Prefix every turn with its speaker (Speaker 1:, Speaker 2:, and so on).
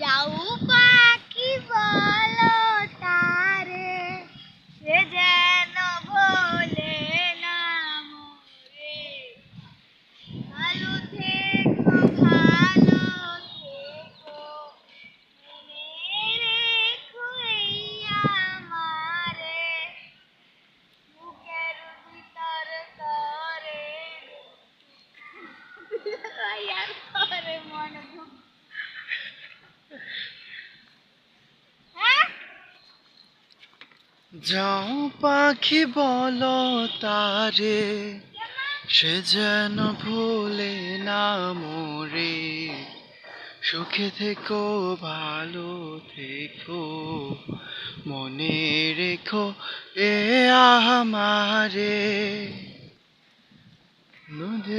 Speaker 1: যাও পাখি বলো তারে, সে যেন ভোলে না মোরে। ভালো থেকো ভালো থেকো, মনে রেখো এই আমারে, বুকের ভিতর করে আর করে মন দুঃখ।
Speaker 2: যাও পাখি বলো তারে, সে যেন ভোলে না মোরে। সুখে থেকো ভালো থেকো, মনে রেখো এ আমারে। নদী